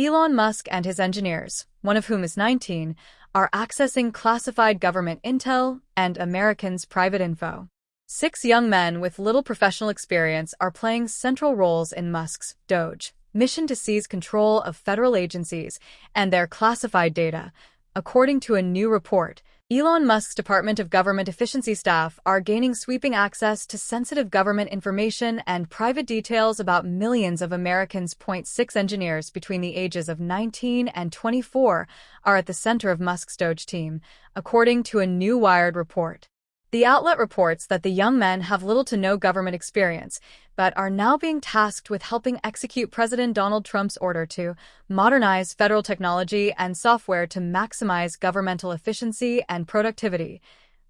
Elon Musk and his engineers, one of whom is 19, are accessing classified government intel and Americans' private info. 6 young men with little professional experience are playing central roles in Musk's Doge mission to seize control of federal agencies and their classified data. According to a new report, Elon Musk's Department of Government Efficiency staff are gaining sweeping access to sensitive government information and private details about millions of Americans. 6 engineers between the ages of 19 and 24 are at the center of Musk's Doge team, according to a new Wired report. The outlet reports that the young men have little to no government experience, but are now being tasked with helping execute President Donald Trump's order to modernize federal technology and software to maximize governmental efficiency and productivity.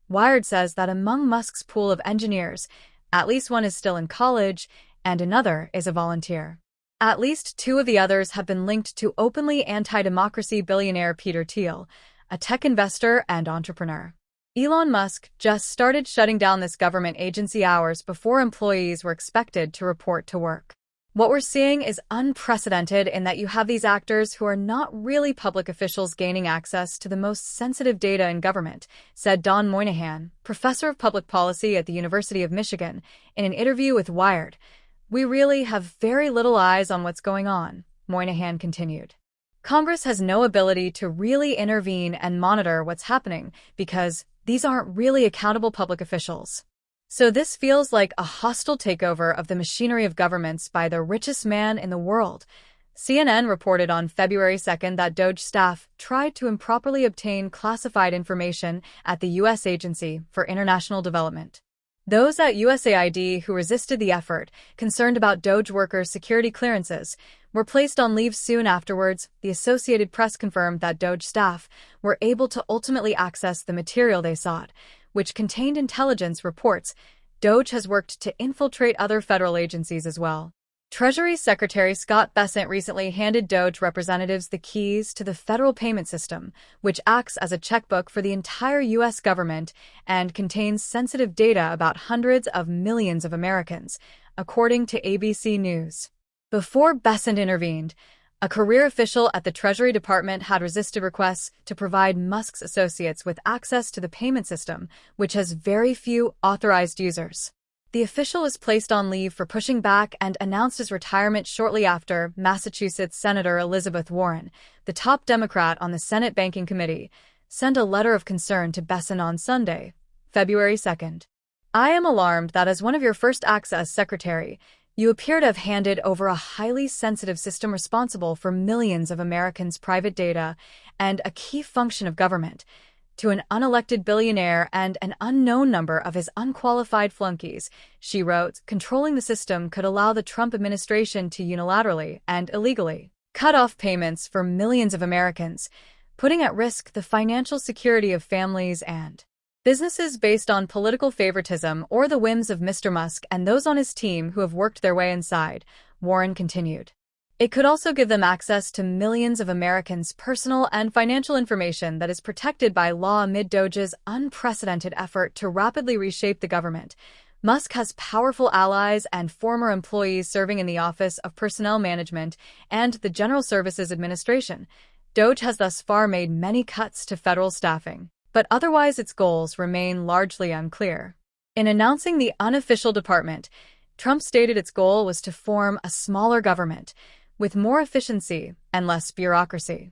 Wired says that among Musk's pool of engineers, at least one is still in college and another is a volunteer. At least 2 of the others have been linked to openly anti-democracy billionaire Peter Thiel, a tech investor and entrepreneur. Elon Musk just started shutting down this government agency hours before employees were expected to report to work. What we're seeing is unprecedented in that you have these actors who are not really public officials gaining access to the most sensitive data in government, said Don Moynihan, professor of public policy at the University of Michigan, in an interview with Wired. "We really have very little eyes on what's going on," Moynihan continued. "Congress has no ability to really intervene and monitor what's happening because these aren't really accountable public officials. So this feels like a hostile takeover of the machinery of governments by the richest man in the world." CNN reported on February 2nd that Doge staff tried to improperly obtain classified information at the U.S. Agency for International Development. Those at USAID who resisted the effort, concerned about Doge workers' security clearances, were placed on leave soon afterwards. The Associated Press confirmed that Doge staff were able to ultimately access the material they sought, which contained intelligence reports. Doge has worked to infiltrate other federal agencies as well. Treasury Secretary Scott Bessent recently handed Doge representatives the keys to the federal payment system, which acts as a checkbook for the entire U.S. government and contains sensitive data about hundreds of millions of Americans, according to ABC News. Before Bessent intervened, a career official at the Treasury Department had resisted requests to provide Musk's associates with access to the payment system, which has very few authorized users. The official was placed on leave for pushing back and announced his retirement shortly after. Massachusetts Senator Elizabeth Warren, the top Democrat on the Senate Banking Committee, sent a letter of concern to Bessent on Sunday, February 2nd. "I am alarmed that as one of your first access secretary, you appear to have handed over a highly sensitive system responsible for millions of Americans' private data and a key function of government to an unelected billionaire and an unknown number of his unqualified flunkies," she wrote. "Controlling the system could allow the Trump administration to unilaterally and illegally cut off payments for millions of Americans, putting at risk the financial security of families and businesses based on political favoritism or the whims of Mr. Musk and those on his team who have worked their way inside," Warren continued. "It could also give them access to millions of Americans' personal and financial information that is protected by law amid Doge's unprecedented effort to rapidly reshape the government. Musk has powerful allies and former employees serving in the Office of Personnel Management and the General Services Administration. Doge has thus far made many cuts to federal staffing, but otherwise its goals remain largely unclear." In announcing the unofficial department, Trump stated its goal was to form a smaller government with more efficiency and less bureaucracy.